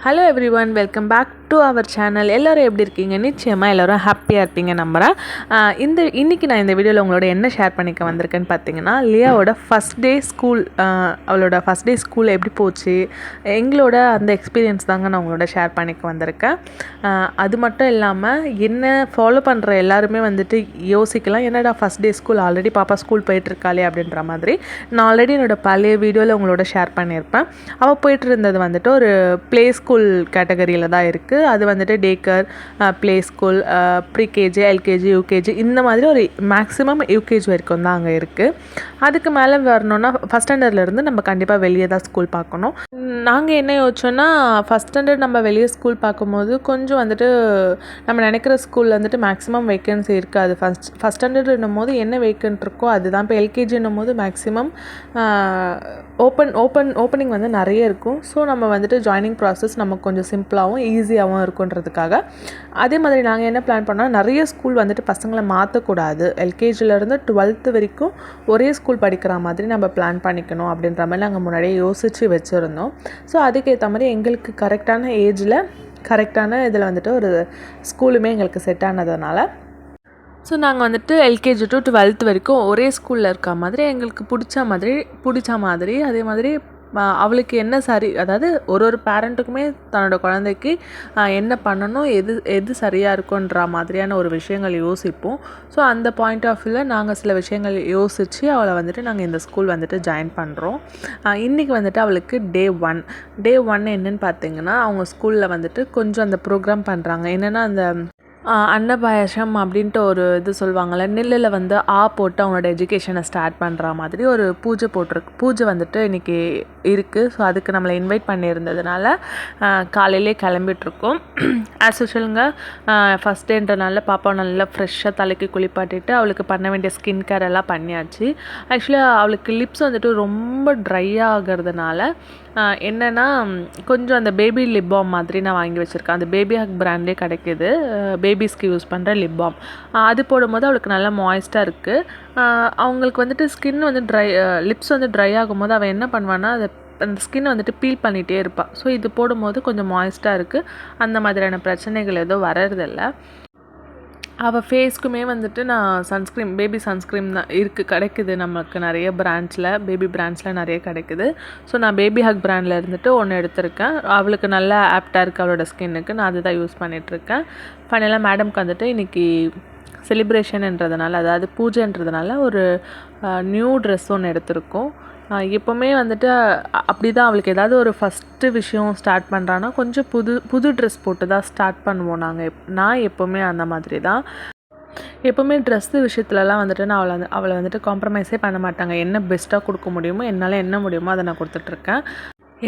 Hello everyone, welcome back to our channel. எல்லோரும் எப்படி இருக்கீங்க? நிச்சயமாக எல்லோரும் ஹாப்பியாக இருப்பீங்க நம்புகிறேன். இன்றைக்கி நான் இந்த வீடியோவில் உங்களோட என்ன ஷேர் பண்ணிக்க வந்திருக்கேன்னு பார்த்தீங்கன்னா, லியாவோட ஃபஸ்ட் டே ஸ்கூல், அவளோட ஃபஸ்ட் டே ஸ்கூல் எப்படி போச்சு, எங்களோட அந்த எக்ஸ்பீரியன்ஸ் தாங்க நான் உங்களோட ஷேர் பண்ணிக்க வந்திருக்கேன். அது மட்டும் இல்லாமல் என்ன ஃபாலோ பண்ணுற எல்லாருமே வந்துட்டு யோசிக்கலாம், என்னடா ஃபஸ்ட் டே ஸ்கூல், ஆல்ரெடி பாப்பா ஸ்கூல் போயிட்டுருக்காளே அப்படின்ற மாதிரி. நான் ஆல்ரெடி என்னோடய பழைய வீடியோவில் உங்களோட ஷேர் பண்ணியிருப்பேன். அவள் போயிட்டு இருந்தது வந்துட்டு ஒரு ப்ளே ஸ்கூல் கேட்டகரியில் தான் இருக்குது. அது வந்துட்டு daycare, play school, pre KG, LKG, UKG, இந்த மாதிரி ஒரு மேக்ஸிமம் யூகேஜி வரைக்கும் தான் அங்கே இருக்குது. அதுக்கு மேலே வரணுன்னா ஃபஸ்ட் ஸ்டாண்டர்ட்லேருந்து நம்ம கண்டிப்பாக வெளியே தான் ஸ்கூல் பார்க்கணும். நாங்கள் என்ன யோசிச்சோன்னா, ஃபஸ்ட் ஸ்டாண்டர்ட் நம்ம வெளியே ஸ்கூல் பார்க்கும்போது கொஞ்சம் வந்துட்டு நம்ம நினைக்கிற ஸ்கூலில் வந்துட்டு மேக்ஸிமம் வேக்கன்சி இருக்காது. ஃபஸ்ட் ஸ்டாண்டர்ட்னும் போது என்ன வேக்கன்ட் இருக்கோ அதுதான். இப்போ எல்கேஜின்னும் போது மேக்ஸிமம் ஓப்பனிங் வந்து நிறைய இருக்கும். ஸோ நம்ம வந்துட்டு ஜாயினிங் ப்ராசஸ் நமக்கு கொஞ்சம் சிம்பிளாகவும் ஈஸியாகவும் இருக்குன்றதுக்காக அதே மாதிரி நாங்கள் என்ன பிளான் பண்ணோம், நிறைய ஸ்கூல் வந்துட்டு பசங்களை மாற்றக்கூடாது, எல்கேஜிலேருந்து 12th வரைக்கும் ஒரே ஸ்கூல் படிக்கிற மாதிரி நம்ம பிளான் பண்ணிக்கணும் அப்படின்ற மாதிரி நாங்கள் முன்னாடியே யோசித்து வச்சுருந்தோம். ஸோ அதுக்கேற்ற மாதிரி எங்களுக்கு கரெக்டான ஏஜில் கரெக்டான இதில் வந்துட்டு ஒரு ஸ்கூலுமே எங்களுக்கு செட் ஆனதுனால, ஸோ நாங்கள் வந்துட்டு எல்கேஜி டு 12th வரைக்கும் ஒரே ஸ்கூலில் இருக்க மாதிரி எங்களுக்கு பிடிச்ச மாதிரி அதே மாதிரி அவளுக்கு என்ன சரி, அதாவது ஒரு பேரண்ட்டுக்குமே தன்னோட குழந்தைக்கு என்ன பண்ணணும், எது சரியாக இருக்குன்ற மாதிரியான ஒரு விஷயங்கள் யோசிப்போம். ஸோ அந்த பாயிண்ட் ஆஃப் வியூவில் நாங்கள் சில விஷயங்கள் யோசித்து அவளை வந்துட்டு நாங்கள் இந்த ஸ்கூல் வந்துட்டு ஜாயின் பண்ணுறோம். இன்றைக்கி வந்துட்டு அவளுக்கு டே ஒன் என்னன்னு பார்த்தீங்கன்னா, அவங்க ஸ்கூலில் வந்துட்டு கொஞ்சம் அந்த ப்ரோக்ராம் பண்ணுறாங்க. என்னென்னா அந்த அன்னபாயசம் அப்படின்ட்டு ஒரு இது சொல்லுவாங்கள்ல, நெல்லில் வந்து போட்டு அவங்களோட எஜுகேஷனை ஸ்டார்ட் பண்ணுற மாதிரி ஒரு பூஜை வந்துட்டு இன்றைக்கி இருக்குது. ஸோ அதுக்கு நம்மளை இன்வைட் பண்ணியிருந்ததுனால காலையிலே கிளம்பிட்டுருக்கோம். ஆஸ் யூஷுவலுங்க, ஃபஸ்ட் டேன்றனால பாப்பா நல்லா ஃப்ரெஷ்ஷாக தலைக்கு குளிப்பாட்டிட்டு அவளுக்கு பண்ண வேண்டிய ஸ்கின் கேர் எல்லாம் பண்ணியாச்சு. ஆக்சுவலாக அவளுக்கு லிப்ஸ் வந்துட்டு ரொம்ப ட்ரை ஆகிறதுனால என்னென்னா கொஞ்சம் அந்த பேபி லிப் பாம் மாதிரி நான் வாங்கி வச்சுருக்கேன். அந்த பேபி ஹக் பிராண்ட்லேயே கிடைக்கிது, பேபிஸ்க்கு யூஸ் பண்ணுற லிப் பாம். அது போடும்போது அவளுக்கு நல்லா மாய்ஸ்ட்டாக இருக்குது. அவங்களுக்கு வந்துட்டு ஸ்கின் வந்து லிப்ஸ் வந்து ட்ரை ஆகும்போது அவள் என்ன பண்ணுவான்னா, அந்த ஸ்கின்னை வந்துட்டு பீல் பண்ணிகிட்டே இருப்பாள். ஸோ இது போடும்போது கொஞ்சம் மாய்ஸ்ட்டாக இருக்குது. அந்த மாதிரியான பிரச்சனைகள் எதுவும் வர்றதில்லை. அவள் ஃபேஸ்க்குமே வந்துட்டு நான் பேபி சன்ஸ்க்ரீம் தான் கிடைக்குது நமக்கு நிறைய பிராண்ட்ஸில், பேபி பிராண்ட்ஸில் நிறைய கிடைக்குது. ஸோ நான் பேபி ஹக் பிராண்டில் இருந்துட்டு ஒன்று எடுத்திருக்கேன். அவளுக்கு நல்லா ஆப்டாக இருக்குது அவளோட ஸ்கின்னுக்கு. நான் அதுதான் யூஸ் பண்ணிகிட்ருக்கேன். ஃபைனலாக மேடம்க்கு வந்துட்டு இன்றைக்கி செலிப்ரேஷன்ன்றதுனால, அதாவது பூஜைன்றதுனால ஒரு நியூ ட்ரெஸ் ஒன்று எடுத்திருக்கோம். எப்போவுமே வந்துட்டு அப்படி தான், அவளுக்கு ஏதாவது ஒரு ஃபஸ்ட்டு விஷயம் ஸ்டார்ட் பண்ணுறான்னா கொஞ்சம் புது ட்ரெஸ் போட்டு தான் ஸ்டார்ட் பண்ணுவோம் நான் எப்போவுமே அந்த மாதிரி தான். எப்போவுமே ட்ரெஸ்ஸு விஷயத்துலலாம் வந்துட்டு நான் அவளை வந்துட்டு காம்ப்ரமைஸே பண்ண மாட்டாங்க. என்ன பெஸ்ட்டாக கொடுக்க முடியுமோ, என்னால் என்ன முடியுமோ அதை நான் கொடுத்துட்ருக்கேன்.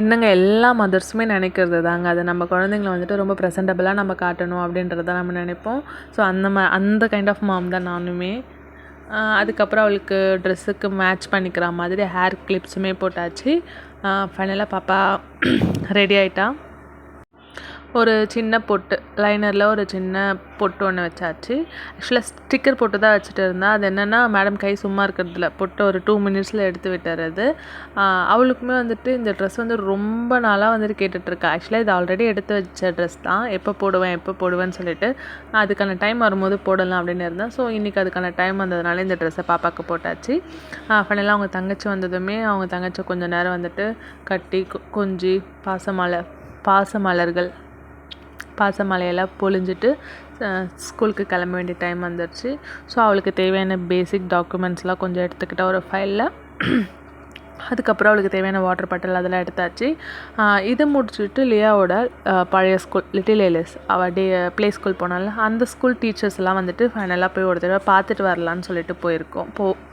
என்னங்க, எல்லா மதர்ஸுமே நினைக்கிறது தாங்க, அதை நம்ம குழந்தைங்கள வந்துட்டு ரொம்ப ப்ரெசன்டபுளாக நம்ம காட்டணும் அப்படின்றத நம்ம நினைப்போம். ஸோ அந்த கைண்ட் ஆஃப் மாம் தான் நானுமே. அதுக்கப்புறம் அவளுக்கு ட்ரெஸ்ஸுக்கு மேட்ச் பண்ணிக்கிற மாதிரி ஹேர் கிளிப்ஸுமே போட்டாச்சு. ஃபைனலாக பாப்பா ரெடி ஆகிட்டா. ஒரு சின்ன பொட்டு, லைனரில் ஒரு சின்ன பொட்டு ஒன்று வச்சாச்சு. ஆக்சுவலாக ஸ்டிக்கர் போட்டு தான் வச்சுட்டு இருந்தா. அது என்னென்னா, மேடம் கை சும்மா இருக்கிறதுல பொட்டு ஒரு 2 minutesல எடுத்து விட்டுறது. அவளுக்குமே வந்துட்டு இந்த ட்ரெஸ் வந்து ரொம்ப நாளாக வந்துட்டு கேட்டுட்ருக்கா. ஆக்சுவலாக இது ஆல்ரெடி எடுத்து வச்ச ட்ரெஸ் தான், எப்போ போடுவேன்னு சொல்லிட்டு அதுக்கான டைம் வரும்போது போடலாம் அப்படின்னு இருந்தேன். ஸோ இன்றைக்கி அதுக்கான டைம் வந்ததுனால இந்த ட்ரெஸ்ஸை பாப்பாவுக்கு போட்டாச்சு. ஃபைனலாக அவங்க தங்கச்சி வந்ததுமே அவங்க தங்கச்சி கொஞ்சம் நேரம் வந்துட்டு கட்டி கொஞ்சி பாசமலையெல்லாம் பொழிஞ்சிட்டு ஸ்கூலுக்கு கிளம்ப வேண்டிய டைம் வந்துடுச்சு. ஸோ அவளுக்கு தேவையான பேசிக் டாக்குமெண்ட்ஸ்லாம் கொஞ்சம் எடுத்துக்கிட்ட ஒரு ஃபைலில். அதுக்கப்புறம் அவளுக்கு தேவையான வாட்டர் பாட்டில் அதெல்லாம் எடுத்தாச்சு. இது முடிச்சுட்டு லியாவோட பழைய ஸ்கூல் லிட்டில் ஏலிஸ், அவள் ப்ளே ஸ்கூல் போனால அந்த ஸ்கூல் டீச்சர்ஸ் எல்லாம் வந்துட்டு ஃபைனலாக போய் ஒரு தடவை பார்த்துட்டு வரலான்னு சொல்லிட்டு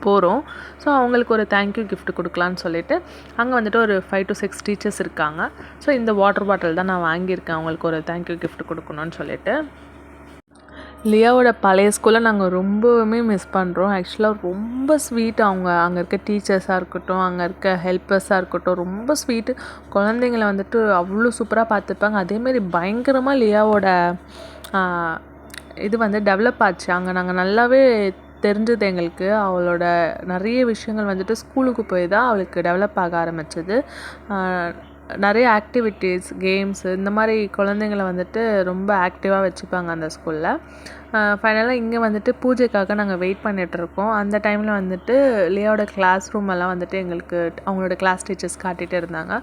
போகிறோம். ஸோ அவங்களுக்கு ஒரு தேங்க்யூ கிஃப்ட் கொடுக்கலான்னு சொல்லிட்டு அங்கே வந்துட்டு ஒரு 5 to 6 டீச்சர்ஸ் இருக்காங்க. ஸோ இந்த வாட்டர் பாட்டில் தான் நான் வாங்கியிருக்கேன் அவங்களுக்கு ஒரு தேங்க்யூ கிஃப்ட் கொடுக்கணும்னு சொல்லிட்டு. லியாவோட பழைய ஸ்கூலை நாங்கள் ரொம்பவுமே மிஸ் பண்ணுறோம். ஆக்சுவலாக ரொம்ப ஸ்வீட். அங்கே இருக்க டீச்சர்ஸாக இருக்கட்டும், அங்கே இருக்க ஹெல்ப்பர்ஸாக இருக்கட்டும், ரொம்ப ஸ்வீட்டு. குழந்தைங்கள வந்துட்டு அவ்வளோ சூப்பராக பார்த்துப்பாங்க. அதேமாரி பயங்கரமாக லியாவோட இது வந்து டெவலப் ஆச்சு. அங்கே நாங்கள் நல்லாவே தெரிஞ்சது எங்களுக்கு. அவளோட நிறைய விஷயங்கள் வந்துட்டு ஸ்கூலுக்கு போய் தான் அவளுக்கு டெவலப் ஆக ஆரம்பிச்சது. நிறைய ஆக்டிவிட்டீஸ், கேம்ஸு இந்த மாதிரி குழந்தைங்கள வந்துட்டு ரொம்ப ஆக்டிவாக வச்சுப்பாங்க அந்த ஸ்கூலில். ஃபைனலாக இங்கே வந்துட்டு பூஜைக்காக நாங்கள் வெயிட் பண்ணிகிட்ருக்கோம். அந்த டைமில் வந்துட்டு லியாவோட கிளாஸ் ரூம் எல்லாம் வந்துட்டு எங்களுக்கு அவங்களோட கிளாஸ் டீச்சர்ஸ் காட்டிகிட்டு இருந்தாங்க.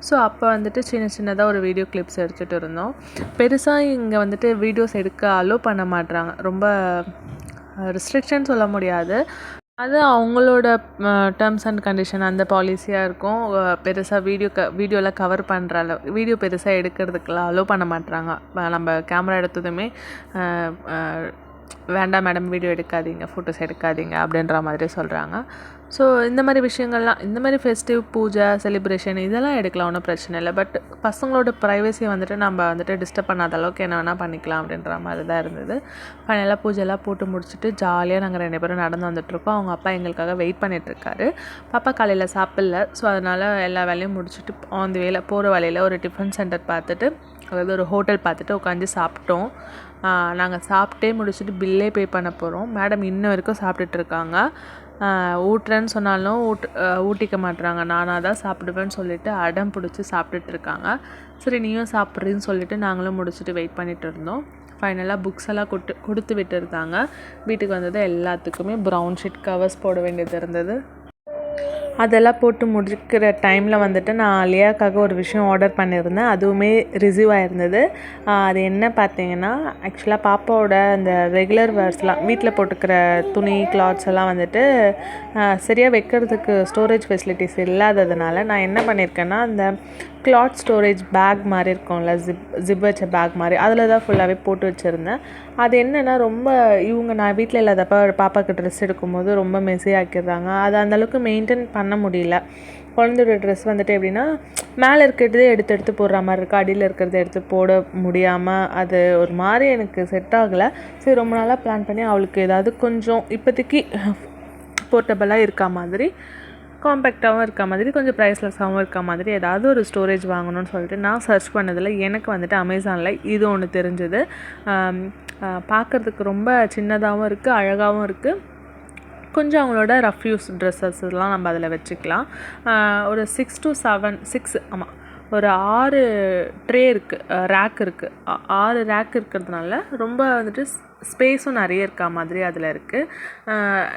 ஸோ அப்போ வந்துட்டு சின்னதாக ஒரு வீடியோ கிளிப்ஸ் எடுத்துகிட்டு இருந்தோம். பெருசாக இங்கே வந்துட்டு வீடியோஸ் எடுக்க அலோவ் பண்ண மாட்றாங்க. ரொம்ப ரெஸ்ட்ரிக்ஷன் சொல்ல முடியாது. அது அவங்களோட டேர்ம்ஸ் அண்ட் கண்டிஷன் அந்த பாலிசியாக இருக்கும். பெருசாக வீடியோலாம் கவர் பண்ணுற வீடியோ பெருசாக எடுக்கிறதுக்கெலாம் அலோவ் பண்ண மாட்றாங்க. நம்ம கேமரா எடுத்ததுமே வேண்டாம் மேடம், வீடியோ எடுக்காதீங்க, ஃபோட்டோஸ் எடுக்காதீங்க அப்படின்ற மாதிரி சொல்கிறாங்க. ஸோ இந்த மாதிரி விஷயங்கள்லாம், இந்த மாதிரி ஃபெஸ்டிவ், பூஜை, செலிப்ரேஷன் இதெல்லாம் எடுக்கலாம், ஒன்றும் பிரச்சனை இல்லை. பட் பசங்களோட ப்ரைவசியை வந்துட்டு நம்ம வந்துட்டு டிஸ்டர்ப் பண்ணாத அளவுக்கு என்ன வேணால் பண்ணிக்கலாம் அப்படின்ற மாதிரி தான் இருந்தது. ஃபைனலாக பூஜைலாம் போட்டு முடிச்சுட்டு ஜாலியாக நாங்கள் 2 பேரும் நடந்து வந்துட்டுருக்கோம். அவங்க அப்பா எங்களுக்காக வெயிட் பண்ணிகிட்ருக்காரு. பாப்பா காலையில் சாப்பிடல. ஸோ அதனால் எல்லா வேலையும் முடிச்சுட்டு ஆன் தி வேல போகிற வழியில் ஒரு டிஃபன் சென்டர் பார்த்துட்டு, அதாவது ஒரு ஹோட்டல் பார்த்துட்டு உட்காந்து சாப்பிட்டோம். நாங்கள் சாப்பிட்டே முடிச்சுட்டு பில்லே பே பண்ண போகிறோம். மேடம் இன்ன வரைக்கும் சாப்பிட்டுட்ருக்காங்க. ஊட்டுறேன்னு சொன்னாலும் ஊட்டிக்க மாட்டுறாங்க. நானாக தான் சாப்பிடுவேன்னு சொல்லிவிட்டு அடம் பிடிச்சி சாப்பிட்டுட்ருக்காங்க. சரி நீயும் சாப்பிட்றேன்னு சொல்லிவிட்டு நாங்களும் முடிச்சுட்டு வெயிட் பண்ணிகிட்டு இருந்தோம். ஃபைனலாக புக்ஸ் எல்லாம் கொடுத்து விட்டுருந்தாங்க. வீட்டுக்கு வந்தது எல்லாத்துக்குமே ப்ரௌன் ஷீட் கவர்ஸ் போட வேண்டியது இருந்தது. அதெல்லாம் போட்டு முடிக்கிற டைமில் வந்துட்டு நான் லியாக்காக ஒரு விஷயம் ஆர்டர் பண்ணியிருந்தேன். அதுவுமே ரிசீவ் ஆகிருந்தது. அது என்ன பார்த்தீங்கன்னா, ஆக்சுவலாக பாப்பாவோட அந்த ரெகுலர் வேர்ஸ்லாம் வீட்டில் போட்டுக்கிற துணி, கிளாத்ஸ் எல்லாம் வந்துட்டு சரியாக வைக்கிறதுக்கு ஸ்டோரேஜ் ஃபெசிலிட்டிஸ் இல்லாததுனால நான் என்ன பண்ணியிருக்கேன்னா, அந்த கிளாத் ஸ்டோரேஜ் பேக் மாதிரி இருக்கும்ல, ஜிப் வச்ச பேக் மாதிரி, அதில் தான் ஃபுல்லாகவே போட்டு வச்சுருந்தேன். அது என்னென்னா, ரொம்ப நான் வீட்டில் இல்லாதப்போ பாப்பாவுக்கு ட்ரெஸ் எடுக்கும்போது ரொம்ப மெஸ்ஸி ஆக்கிடுறாங்க. அதை அந்தளவுக்கு மெயின்டைன் பண்ண முடியல. குழந்தையோட ட்ரெஸ் வந்துட்டு எப்படின்னா, மேலே இருக்கிறதே எடுத்து போடுற மாதிரி இருக்குது, அடியில் இருக்கிறத எடுத்து போட முடியாமல் அது ஒரு மாதிரி எனக்கு செட் ஆகலை. சரி ரொம்ப நாளாக பிளான் பண்ணி அவளுக்கு ஏதாவது கொஞ்சம் இப்போதைக்கு போர்ட்டபுளாக இருக்கா மாதிரி, காம்பேக்டாகவும் இருக்க மாதிரி, கொஞ்சம் ப்ரைஸ்லெஸ்ஸாகவும் இருக்க மாதிரி ஏதாவது ஒரு ஸ்டோரேஜ் வாங்கணும்னு சொல்லிட்டு நான் சர்ச் பண்ணதில் எனக்கு வந்துட்டு அமேசானில் இது ஒன்று தெரிஞ்சுது. பார்க்குறதுக்கு ரொம்ப சின்னதாகவும் இருக்குது, அழகாகவும் இருக்குது. கொஞ்சம் அவங்களோட ரஃப் யூஸ் ட்ரெஸ்ஸஸ்லாம் நம்ம அதில் வச்சுக்கலாம். ஒரு 6 to 7 ஆமாம், ஒரு 6 ட்ரே இருக்குது, ரேக் இருக்குது. 6 ரேக் இருக்கிறதுனால ரொம்ப வந்துட்டு ஸ்பேஸும் நிறைய இருக்கா மாதிரி அதில் இருக்குது.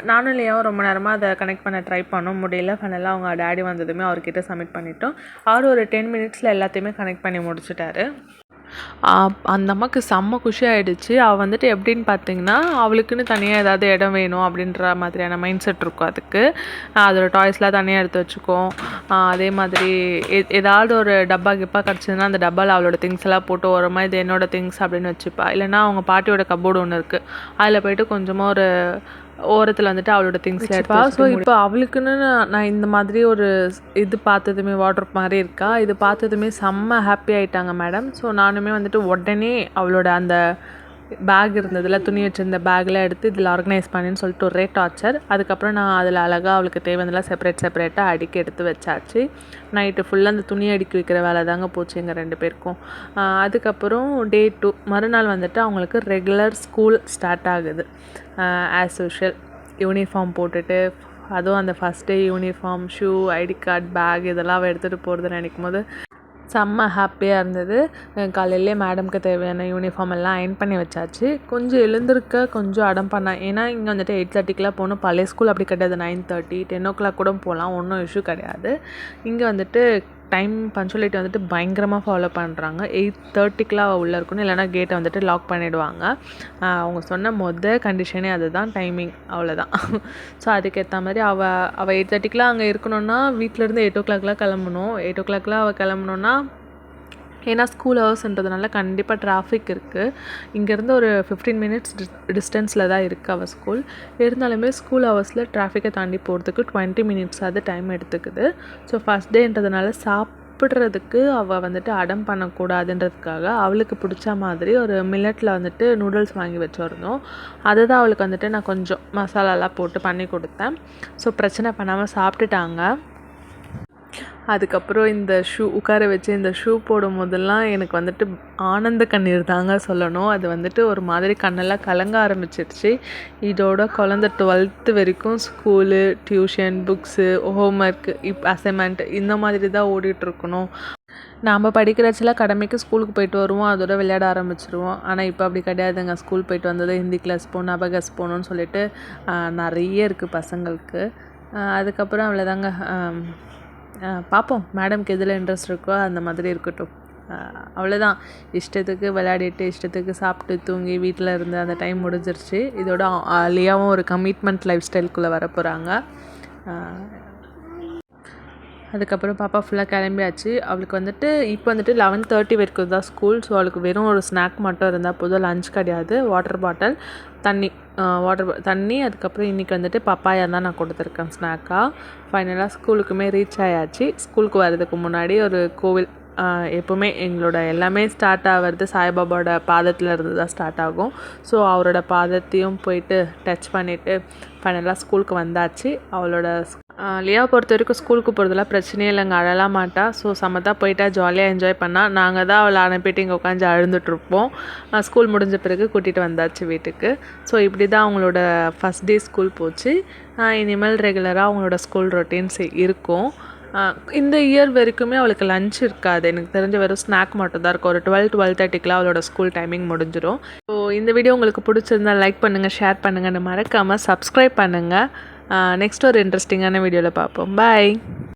நானும் இல்லையாவும் ரொம்ப நேரமாக அதை கனெக்ட் பண்ண ட்ரை பண்ண முடியல. ஃபைனலாக அவங்க டேடி வந்ததுமே அவர்கிட்ட சப்மிட் பண்ணிட்டோம். அவர் ஒரு 10 minutesல எல்லாத்தையுமே கனெக்ட் பண்ணி முடிச்சுட்டாரு. அந்த அம்மாவுக்கு செம்ம குஷி ஆகிடுச்சு. அவள் வந்துட்டு எப்படின்னு பார்த்தீங்கன்னா, அவளுக்குன்னு தனியாக ஏதாவது இடம் வேணும் அப்படின்ற மாதிரியான மைண்ட் செட் இருக்கும். அதுக்கு அதோட டாய்ஸ்லாம் தனியாக எடுத்து வச்சுக்கும். அதே மாதிரி ஏதாவது ஒரு டப்பா கிப்பா கிடச்சிதுன்னா அந்த டப்பாவில் அவளோட திங்ஸ் எல்லாம் போட்டு ஓரமாக இது என்னோடய திங்ஸ் அப்படின்னு வச்சுப்பா. இல்லைனா அவங்க பாட்டியோட கப்போர்டு ஒன்று இருக்குது, அதில் போய்ட்டு கொஞ்சமாக ஒரு ஓரத்தில் வந்துட்டு அவளோட திங்ஸில் எடுப்பா. ஸோ இப்போ அவளுக்குன்னு நான் இந்த மாதிரி ஒரு இது பார்த்ததுமே வாட்டர் மாதிரி இருக்கா, இது பார்த்ததுமே செம்ம ஹாப்பி ஆகிட்டாங்க மேடம். ஸோ நானுமே வந்துட்டு உடனே அவளோட அந்த பேக் இருந்ததில் துணி வச்சுருந்த பேக்கில் எடுத்து இதில் ஆர்கனைஸ் பண்ணின்னு சொல்லிட்டு ஒரே டார்ச்சர். அதுக்கப்புறம் நான் அதில் அழகாக அவளுக்கு தேவையெல்லாம் செப்பரேட்டாக அடுக்கி எடுத்து வச்சாச்சு. நைட்டு ஃபுல்லாக அந்த துணி அடுக்கி வைக்கிற வேலை தாங்க போச்சு எங்கள் 2 பேருக்கும். அதுக்கப்புறம் Day 2 மறுநாள் வந்துட்டு அவங்களுக்கு ரெகுலர் ஸ்கூல் ஸ்டார்ட் ஆகுது. ஆஸ் யூஷுவல் யூனிஃபார்ம் போட்டுட்டு, அதுவும் அந்த first day uniform, shoe, ID card, bag இதெல்லாம் அவள் எடுத்துகிட்டு போகிறது நினைக்கும் போது செம்ம ஹாப்பியாக இருந்தது. காலையிலே மேடம்க்கு தேவையான யூனிஃபார்ம் எல்லாம் அயன் பண்ணி வச்சாச்சு. கொஞ்சம் எழுந்திருக்க கொஞ்சம் அடம் பண்ணேன். ஏன்னா இங்கே வந்துட்டு 8:30க்கெலாம் போகணும். பழைய ஸ்கூல் அப்படி கிடையாது, 9:30, 10 o'clock கூட போகலாம், ஒன்றும் இஷ்யூ கிடையாது. இங்கே வந்துட்டு டைம் பங்க்சுவாலிட்டி வந்துட்டு பயங்கரமாக ஃபாலோ பண்ணுறாங்க. 8:30க்கெலாம் உள்ளே இருக்கணும், இல்லைனா கேட்டை வந்துட்டு லாக் பண்ணிவிடுவாங்க. அவங்க சொன்ன கண்டிஷனே அதுதான், டைமிங் அவ்வளோதான். ஸோ அதுக்கேற்ற மாதிரி அவள் 8:30க்கெலாம் அங்கே இருக்கணும்னா வீட்டிலேருந்து 8 o'clockலாம் கிளம்பணும். 8 o'clockலாம் அவள் கிளம்பணுன்னா, ஏன்னா ஸ்கூல் ஹவர்ஸ்ன்றதுனால கண்டிப்பாக டிராஃபிக் இருக்குது. இங்கேருந்து ஒரு 15 minutes டிஸ்டன்ஸில் தான் இருக்குது அவள் ஸ்கூல். இருந்தாலுமே ஸ்கூல் ஹவர்ஸில் டிராஃபிக்கை தாண்டி போகிறதுக்கு 20 minutes அது டைம் எடுத்துக்குது. ஸோ ஃபஸ்ட் டேன்றதுனால சாப்பிட்றதுக்கு அவள் வந்துட்டு அடம் பண்ணக்கூடாதுன்றதுக்காக அவளுக்கு பிடிச்ச மாதிரி ஒரு மில்லட்டில் வந்துட்டு நூடுல்ஸ் வாங்கி வச்சுருந்தோம். அதை தான் அவளுக்கு வந்துட்டு நான் கொஞ்சம் மசாலாலாம் போட்டு பண்ணி கொடுத்தேன். ஸோ பிரச்சனை பண்ணாமல் சாப்பிட்டுட்டாங்க. அதுக்கப்புறம் இந்த உட்கார வச்சு இந்த ஷூ போடும் போதெல்லாம் எனக்கு வந்துட்டு ஆனந்த கண்ணீர் தாங்க சொல்லணும். அது வந்துட்டு ஒரு மாதிரி கண்ணெல்லாம் கலங்க ஆரம்பிச்சிருச்சு. இதோட குழந்த 12th வரைக்கும் school, tuition, books, homework, assignment இந்த மாதிரி தான் ஓடிட்டுருக்கணும். நாம் படிக்கிறச்செல்லாம் கடமைக்கு ஸ்கூலுக்கு போயிட்டு வருவோம், அதோட விளையாட ஆரம்பிச்சிருவோம். ஆனால் இப்போ அப்படி கிடையாதுங்க. ஸ்கூல் போயிட்டு வந்தது ஹிந்தி கிளாஸ் போகணும், அபகஸ் போகணுன்னு சொல்லிட்டு நிறைய இருக்குது பசங்களுக்கு. அதுக்கப்புறம் அவ்வளோதாங்க. பார்ப்போம் மேடம்க்கு எதில் இன்ட்ரெஸ்ட் இருக்கோ அந்த மாதிரி இருக்கட்டும். அவ்வளோதான். இஷ்டத்துக்கு விளையாடிட்டு இஷ்டத்துக்கு சாப்பிட்டு தூங்கி வீட்டில் இருந்து அந்த டைம் முடிஞ்சிருச்சு. இதோட லியாவும் ஒரு கமிட்மெண்ட் லைஃப் ஸ்டைலுக்குள்ளே வர போகிறாங்க. அதுக்கப்புறம் பாப்பா ஃபுல்லாக கிளம்பியாச்சு. அவளுக்கு வந்துட்டு இப்போ வந்துட்டு 11:30 வரைக்கும் தான் ஸ்கூல். ஸோ அவளுக்கு வெறும் ஒரு ஸ்நாக் மட்டும் இருந்தால் போதும். லஞ்ச் கிடையாது. வாட்டர் பாட்டில், தண்ணி அதுக்கப்புறம் இன்றைக்கி வந்துட்டு பப்பாயா தான் நான் கொடுத்துருக்கேன் ஸ்நாக்காக. ஃபைனலாக ஸ்கூலுக்குமே ரீச் ஆயாச்சு. ஸ்கூலுக்கு வர்றதுக்கு முன்னாடி ஒரு கோவில், எப்போவுமே எங்களோட எல்லாமே ஸ்டார்ட் ஆகிறது சாய்பாபாவோட பாதத்தில் இருந்து தான் ஸ்டார்ட் ஆகும். ஸோ அவரோட பாதத்தையும் போயிட்டு டச் பண்ணிவிட்டு ஃபைனலாக ஸ்கூலுக்கு வந்தாச்சு. அவளோட லியாவை பொறுத்த வரைக்கும் ஸ்கூலுக்கு போகிறதுலாம் பிரச்சனையே இல்லைங்க. அழலாம் மாட்டா. ஸோ சமத்தாக போயிட்டா ஜாலியாக என்ஜாய் பண்ணால் நாங்கள் தான் அவளை அனுப்பிட்டு இங்கே உட்காந்து அழுந்துட்டுருப்போம். ஸ்கூல் முடிஞ்ச பிறகு கூட்டிகிட்டு வந்தாச்சு வீட்டுக்கு. ஸோ இப்படி தான் அவங்களோட ஃபஸ்ட் டே ஸ்கூல் போச்சு. இனிமேல் ரெகுலராக அவங்களோட ஸ்கூல் ரொட்டீன்ஸ் இருக்கும். இந்த இயர் வரைக்குமே அவளுக்கு லஞ்ச் இருக்காது. எனக்கு தெரிஞ்ச வெறும் ஸ்நாக் மட்டும் தான் இருக்கும். ஒரு 12:30 அவளோட ஸ்கூல் டைமிங் முடிஞ்சிடும். ஸோ இந்த வீடியோ உங்களுக்கு பிடிச்சிருந்தால் லைக் பண்ணுங்கள், ஷேர் பண்ணுங்கள், மறக்காமல் சப்ஸ்கிரைப் பண்ணுங்கள். நெக்ஸ்ட் ஒரு இன்ட்ரெஸ்டிங்கான வீடியோவில் பார்ப்போம். பாய்.